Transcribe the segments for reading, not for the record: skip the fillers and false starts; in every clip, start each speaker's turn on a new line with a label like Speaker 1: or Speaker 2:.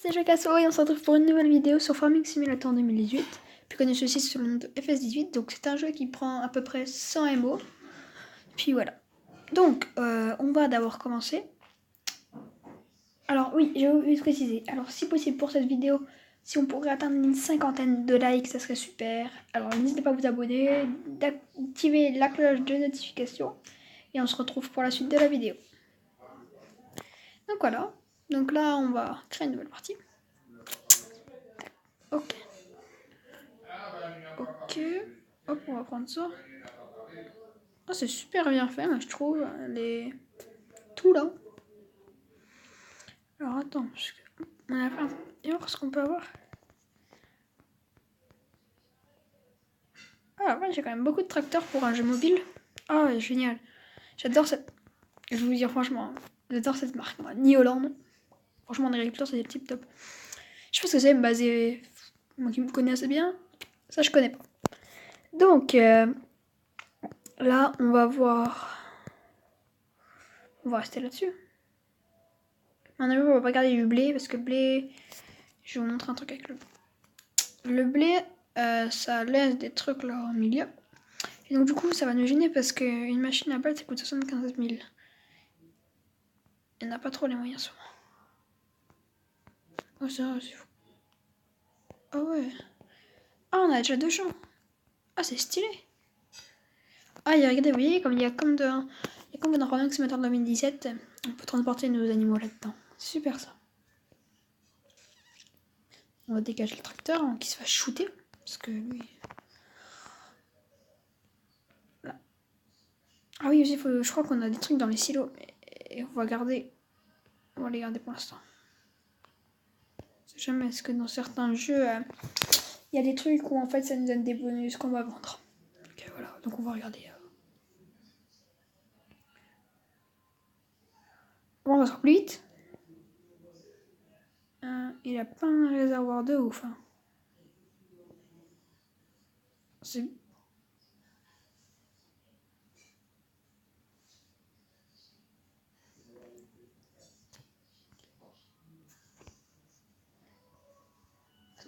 Speaker 1: c'est Jacasso et on se retrouve pour une nouvelle vidéo sur Farming Simulator 2018, plus connu aussi sous le nom de FS18. Donc c'est un jeu qui prend à peu près 100 MO. Puis voilà. Donc on va d'abord commencer. Alors oui, j'ai oublié de préciser. Alors si possible pour cette vidéo, si on pourrait atteindre une cinquantaine de likes, ça serait super. Alors n'hésitez pas à vous abonner, d'activer la cloche de notification. Et on se retrouve pour la suite de la vidéo. Donc voilà. Donc là on va créer une nouvelle partie. Ok. Ok. Hop, on va prendre ça. Oh, c'est super bien fait, moi je trouve. Les... Tout là. Alors attends, parce que... on a fait un... Et alors, ce qu'on peut avoir. Ah ouais, j'ai quand même beaucoup de tracteurs pour un jeu mobile. Ah ouais, génial. J'adore cette... Je vais vous dire franchement, j'adore cette marque. Moi. New Holland. Franchement, en agriculture, c'est des petits top. Je pense que c'est basé... Moi qui me connais assez bien, ça je connais pas. Donc, là, on va voir... On va rester là-dessus. Maintenant, on va pas garder du blé, parce que le blé... Je vais vous montrer un truc avec le blé. Le blé, ça laisse des trucs là au milieu. Et donc du coup, ça va nous gêner parce qu'une machine à battre, ça coûte 75 000. Elle n'a pas trop les moyens souvent. Oh, c'est vrai, c'est fou. Ah ouais. Ah, on a déjà 2 champs. Ah, c'est stylé. Ah, regardez, vous voyez, comme il y a comme dans Farming Simulator 2017, on peut transporter nos animaux là-dedans. C'est super ça. On va dégager le tracteur avant qu'il se fasse shooter. Parce que lui... Là. Ah oui, aussi, je crois qu'on a des trucs dans les silos. Et on va les garder pour l'instant. Je sais jamais, est-ce que dans certains jeux, il y a des trucs où en fait ça nous donne des bonus qu'on va vendre. Ok, voilà, donc on va regarder. Bon, on va se plus vite. Il a pas un réservoir de ouf. Hein. C'est...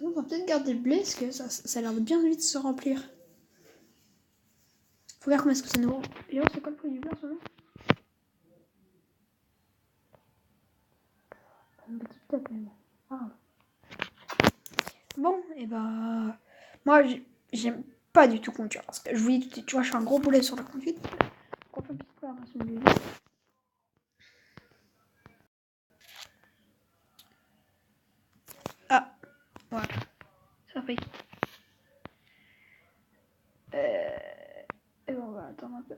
Speaker 1: On va peut-être garder le blé parce que ça a l'air de bien vite se remplir. Faut voir comment est-ce que ça nous rend. Et alors, c'est quoi le prix du blé en ce moment? Une petite tête, mais bon. Ah. Bon, et bah... Moi, j'aime pas du tout conduire. Parce que je vous dis, tu vois, je suis un gros boulet sur la conduite. On fait une petite préparation du blé. Ah, voilà. Ça fait. Et bon, on va attendre un peu.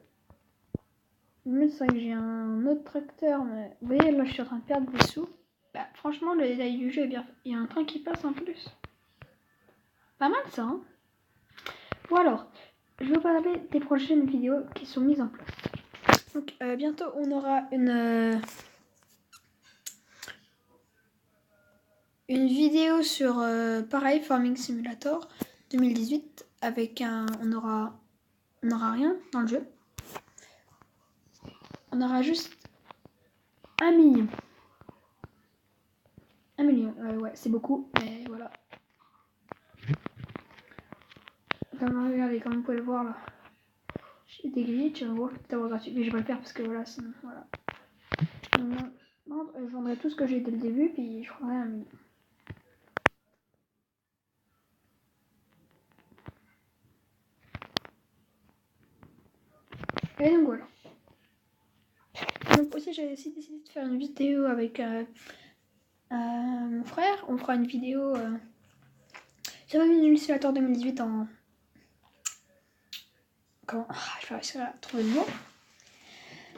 Speaker 1: Le c'est vrai que j'ai un autre tracteur, mais vous voyez, là je suis en train de perdre des sous. Bah, franchement, le détail du jeu est bien fait. Il y a un train qui passe en plus. Pas mal ça, hein. Bon alors, je vais vous parler des prochaines vidéos qui sont mises en place. Donc, bientôt on aura une vidéo sur, pareil, Farming Simulator 2018 avec un... On n'aura rien dans le jeu. On aura juste 1 million. 1 million, ouais, c'est beaucoup, mais voilà. Regardez, comme vous pouvez le voir là. J'ai des glitches, on voit peut-être avoir gratuit, mais je vais pas le faire parce que voilà, sinon, voilà. Je vendrai tout ce que j'ai dès le début, puis je ferai 1 million. Et donc voilà. Donc aussi, j'ai aussi décidé de faire une vidéo avec mon frère. On fera une vidéo sur Farming Simulator 2018 en... Comment... je vais réussir à trouver le mot.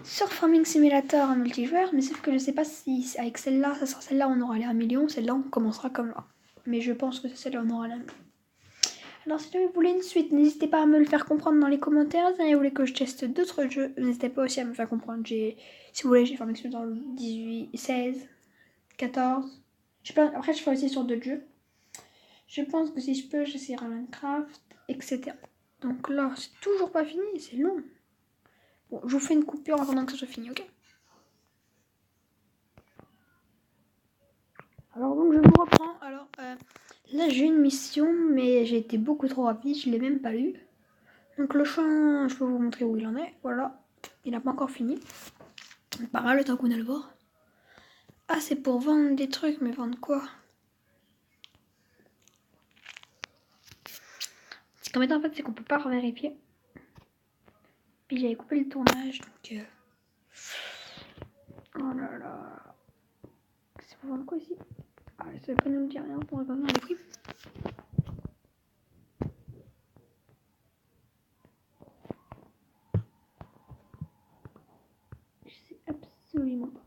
Speaker 1: Sur Farming Simulator en multijoueur, mais sauf que je sais pas si avec celle-là, ça sera celle-là on aura les 1 million, celle-là on commencera comme là. Mais je pense que c'est celle-là on aura les 1 million. Alors si vous voulez une suite, n'hésitez pas à me le faire comprendre dans les commentaires. Si vous voulez que je teste d'autres jeux, n'hésitez pas aussi à me faire comprendre. Si vous voulez, j'ai Farming Simulator 18, 16, 14. Après, je ferai aussi sur d'autres jeux. Je pense que si je peux, j'essaierai Minecraft, etc. Donc là, c'est toujours pas fini, c'est long. Bon, je vous fais une coupure en attendant que ça soit fini, ok? Alors donc, je vous reprends. Là, j'ai une mission, mais j'ai été beaucoup trop rapide, je l'ai même pas lu. Donc le champ, je peux vous montrer où il en est. Voilà, il n'a pas encore fini. Pas mal le temps qu'on a le voir. Ah, c'est pour vendre des trucs, mais vendre quoi? Ce qui m'étonne en fait, c'est qu'on peut pas revérifier. Puis j'avais coupé le tournage, donc... Oh là là. C'est pour vendre quoi ici? Ah, ça va pas nous dire rien pour regarder les prix. Je sais absolument pas.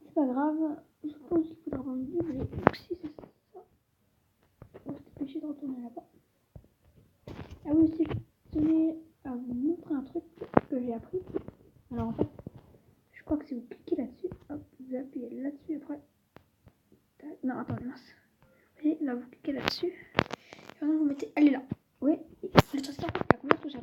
Speaker 1: C'est pas grave. Je pense qu'il faudra vendre du blé. Donc si c'est ça, on va se dépêcher de retourner là-bas. Ah oui, aussi, je tenais à vous montrer un truc que j'ai appris. Alors en fait, je crois que si vous cliquez là-dessus, hop, vous appuyez là-dessus après. Non, attendez, mince. Et là, vous cliquez là-dessus. Et maintenant, vous mettez, elle est là. Oui, le truc en fait, la couleur tout seul.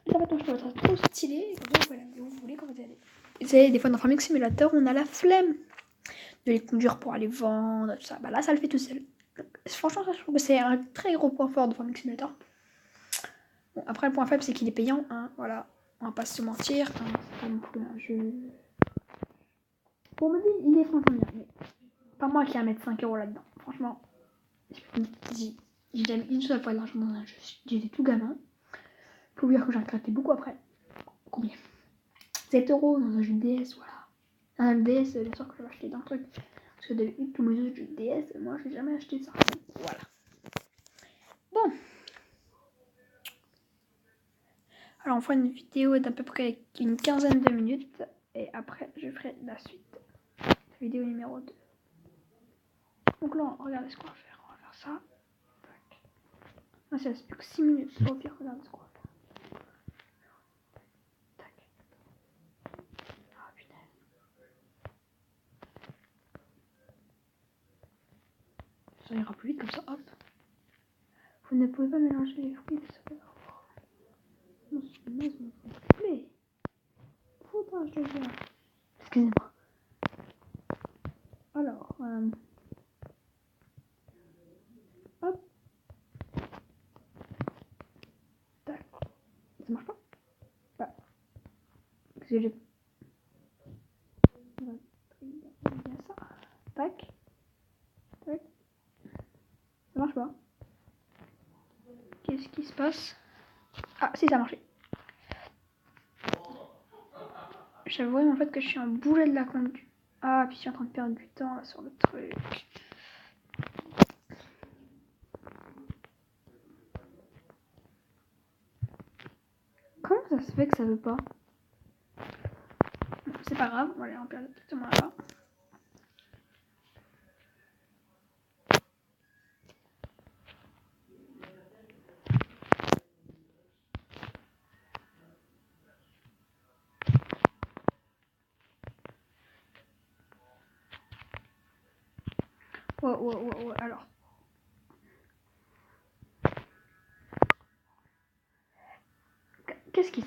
Speaker 1: Et ça va être trop stylé. Comme ça, vous pouvez aller où vous voulez quand vous allez. Vous savez, des fois dans Farming Simulator, on a la flemme de les conduire pour aller vendre, tout ça. Bah là, ça le fait tout seul. Donc, franchement, ça, je trouve que c'est un très gros point fort de Farming Simulator. Bon, après, le point faible, c'est qu'il est payant. Hein, voilà, on va pas se mentir. Hein, c'est pas non plus un jeu. Pour me dire, il est franchement bien. Mais pas moi qui vais mettre 5 € là-dedans. Franchement, j'ai jamais une seule fois de l'argent dans un jeu. J'étais tout gamin. Faut vous dire que j'ai regretté beaucoup après. Combien 7 € dans un jeu de DS, voilà. Un DS, bien sûr que je vais acheter d'un truc. Parce que d'habitude, tous mes autres jeux de DS, moi, j'ai jamais acheté ça. Voilà. Bon. Alors, on fera une vidéo d'à peu près une quinzaine de minutes. Et après, je ferai la suite. Vidéo numéro 2. Donc là, regardez ce qu'on va faire. On va faire ça. Tac. Là, ça reste plus que 6 minutes. Au pire, regardez ce qu'on va faire. Tac. Ah, putain. Ça ira plus vite comme ça. Hop. Vous ne pouvez pas mélanger les fruits et ça peut avoir. Non, c'est une maison. Mais. Faudra, je viens. Excusez-moi. Alors, hop, tac. Ça marche pas? Bah, qu'est-ce que j'ai? Bien ça. Tac, tac. Ça marche pas. Qu'est-ce qui se passe? Ah, si, ça a marché. J'avoue en fait que je suis un boulet de la conduite. Ah, puis je suis en train de perdre du temps là, sur le truc. Comment ça se fait que ça veut pas? Bon, c'est pas grave, on va aller remplir directement là-bas. Ouais, alors. Qu'est-ce qui...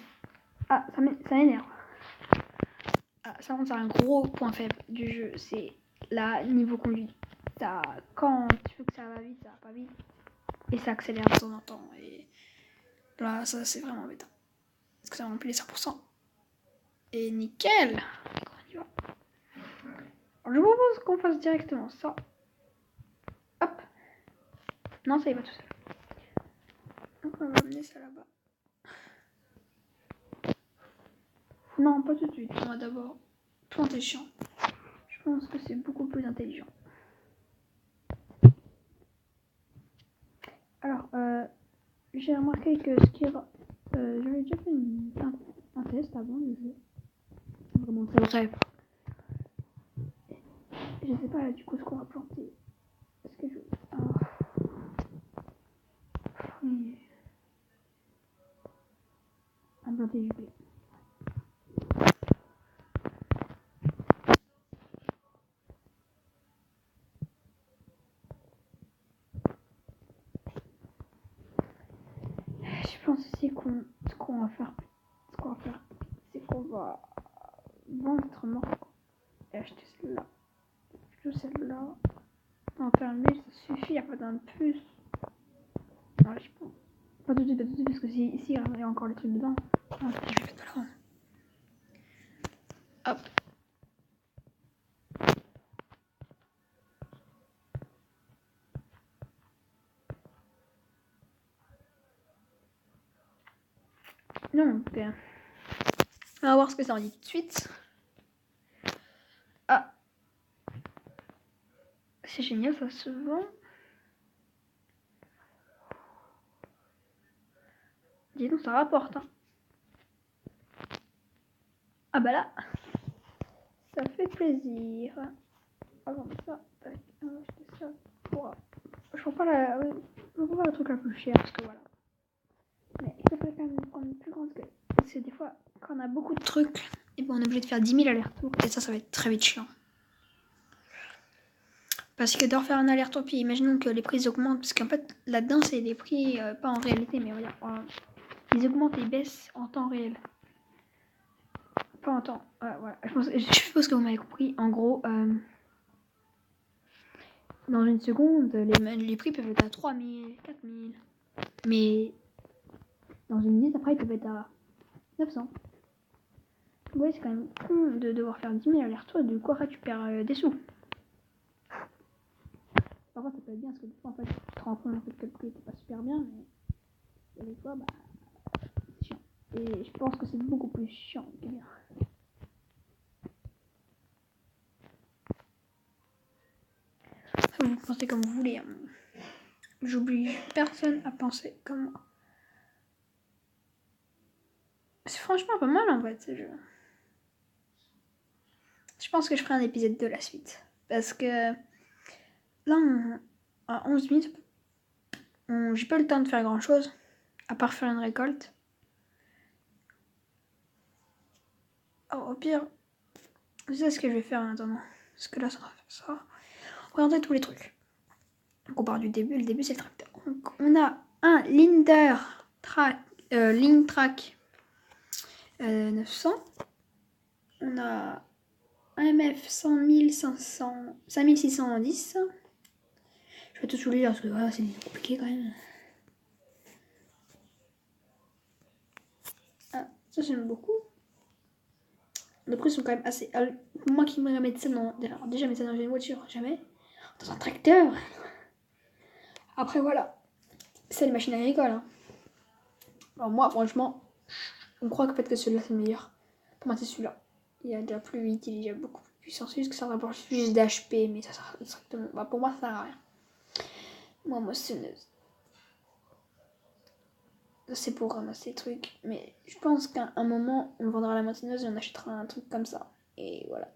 Speaker 1: Ah, ça m'énerve. Ah, ça, c'est un gros point faible du jeu, c'est la niveau conduite. Ça, quand tu veux que ça va vite, ça va pas vite. Et ça accélère de temps en temps. Et là, ça, c'est vraiment embêtant. Parce que ça remplit les 100%. Et nickel! On y va. Alors, je vous propose qu'on fasse directement ça. Hop! Non, ça y va tout seul. Donc, on va amener ça là-bas. Non, pas tout de suite. On va d'abord planter champ. Je pense que c'est beaucoup plus intelligent. Alors, j'ai remarqué que ce qui est... j'avais déjà fait un test avant le jeu. C'est vraiment très bref. Je sais pas là du coup ce qu'on va planter. Est-ce que je... oui. On va planter du blé. Je pense aussi ce qu'on va faire, c'est qu'on va vendre notre morceau et acheter celle-là. Plutôt celle-là. Non, faire un ça suffit, il n'y a pas d'un plus. Non, je sais pas. Pas tout de suite, parce que ici, il y a encore les trucs dedans. Ah, je vais faire de là. Hop. Donc, on va voir ce que ça en dit tout de suite. Ah. C'est génial, ça se vend. Dis donc, ça rapporte. Hein. Ah bah là, ça fait plaisir. Avant ça, tac, on va acheter ça pour... Je prends pas le truc la plus cher, parce que voilà. Mais il faudrait quand même prendre une plus grande gueule. Parce que des fois, quand on a beaucoup de trucs, et ben on est obligé de faire 10 000 allers-retours. Et ça va être très vite chiant. Parce que de refaire un aller-retour, puis imaginons que les prix augmentent. Parce qu'en fait, là-dedans, c'est des prix, pas en réalité, mais on va dire, ils augmentent et baissent en temps réel. Pas en temps. Voilà. Je suppose que vous m'avez compris. En gros, dans une seconde, les prix peuvent être à 3 000, 4 000. Mais dans une minute, après, ils peuvent être à 900. Ouais, c'est quand même con de devoir faire 10 000 allers-retours. Du coup, après, tu perds des sous. Parfois, ça peut être bien parce que des fois, en fait, tu te rends compte en fait, que le prix était pas super bien. Mais des fois, bah, c'est chiant. Et je pense que c'est beaucoup plus chiant que bien. Vous pensez comme vous voulez. Hein. J'oblige personne à penser comme moi. C'est franchement pas mal en fait ce jeu. Je pense que je ferai un épisode de la suite. Parce que là, à 11 minutes, j'ai pas le temps de faire grand chose. À part faire une récolte. Alors, au pire, vous savez ce que je vais faire en attendant. Parce que là, ça va faire ça. Regardez tous les trucs. Donc on part du début. Le début, c'est le tracteur. Donc, on a un Linder Track 900. On a un MF 5610. Je vais tout soulever parce que voilà, c'est compliqué quand même. Ah, ça j'aime beaucoup. Les prix sont quand même assez... moi qui me mettre ça dans... Alors, déjà mettre ça dans une voiture, jamais. Dans un tracteur. Après voilà. C'est les machines agricoles. Hein. Alors moi franchement, on croit que peut-être que celui-là c'est le meilleur. Pour moi c'est celui-là. Il est déjà plus vite, il est déjà beaucoup plus puissant. C'est juste que ça rapporte juste d'HP, mais ça sert exactement... Bah, pour moi ça sert à rien. Moi moissonneuse. C'est pour ramasser des trucs. Mais je pense qu'à un moment, on vendra la moissonneuse et on achètera un truc comme ça. Et voilà.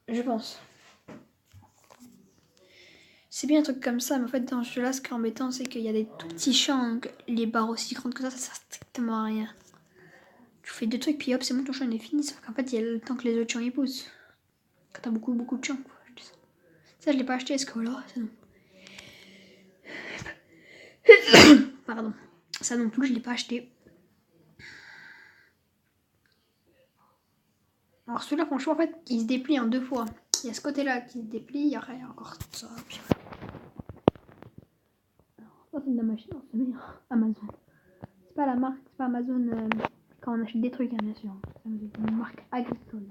Speaker 1: Je pense. C'est bien un truc comme ça, mais en fait, dans ce jeu-là, ce qui est embêtant, c'est qu'il y a des tout petits champs. Donc les barres aussi grandes que ça sert strictement à rien. Tu fais deux trucs, puis hop, c'est bon, ton champ il est fini. Sauf qu'en fait, il y a le temps que les autres champs y poussent. Quand t'as beaucoup de champs, quoi. Ça, je l'ai pas acheté, ce que voilà, ça non. Pardon. Ça non plus, je l'ai pas acheté. Alors celui-là, franchement, en fait, il se déplie en 2 fois. Il y a ce côté-là qui se déplie, il y a encore ça. Puis... Alors, ça, c'est de la machine, c'est meilleur. Amazon. C'est pas la marque, c'est pas Amazon quand on achète des trucs, hein, bien sûr. C'est une marque agricole.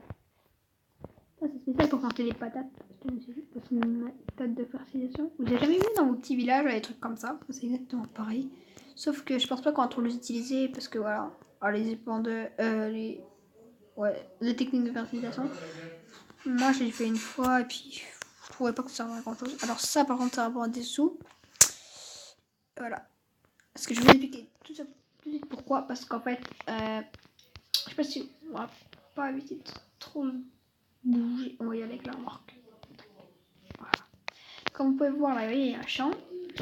Speaker 1: Ça, c'est spécial pour planter les patates. C'est une méthode de fertilisation. Vous avez jamais vu dans vos petits villages des trucs comme ça? C'est exactement pareil. Sauf que je pense pas qu'on va trop les utiliser parce que voilà. Alors, les épandeurs, les techniques de fertilisation. Moi, je l'ai fait une fois et puis je trouvais pas que ça servait à grand chose. Alors, ça, par contre, ça rapporte des sous. Voilà. Parce que je vais vous expliquer tout ça tout de suite pourquoi. Parce qu'en fait, je sais pas si on va pas éviter de trop bouger. On va y aller avec la remorque. Voilà. Comme vous pouvez voir là, vous voyez, il y a un champ.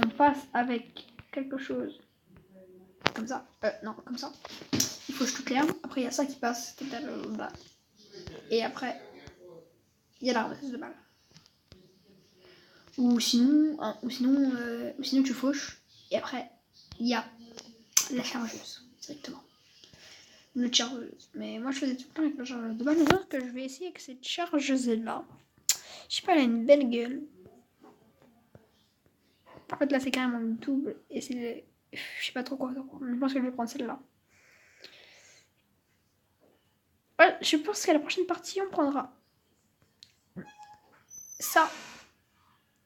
Speaker 1: On passe avec quelque chose comme ça. Non, comme ça. Il fauche toute l'herbe. Après, il y a ça qui passe tout à l'heure bas. Et après, il y a la ramasseuse de balles. Ou sinon, tu fauches. Et après, il y a la chargeuse, directement. Notre chargeuse. Mais moi, je faisais tout le temps avec la chargeuse de balles. Je pense que je vais essayer avec cette chargeuse-là. Je sais pas, elle a une belle gueule. En fait, là, c'est carrément le double. Et c'est... Je sais pas trop quoi. Je pense que je vais prendre celle-là. Ouais, je pense qu'à la prochaine partie, on prendra ça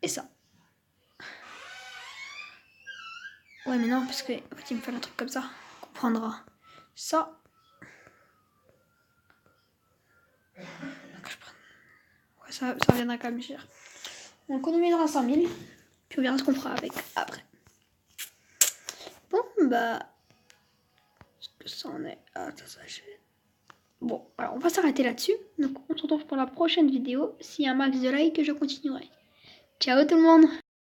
Speaker 1: et ça. Ouais, mais non, parce que en fait, il me faut un truc comme ça. On prendra ça. Donc, je prends... Ouais, ça reviendra quand même cher. On économisera 100 000. Puis on verra ce qu'on fera avec après. Bon, bah... Est-ce que ça en est... Ah, ça achète. Bon, alors on va s'arrêter là-dessus. Donc on se retrouve pour la prochaine vidéo. S'il y a un max de likes, je continuerai. Ciao tout le monde!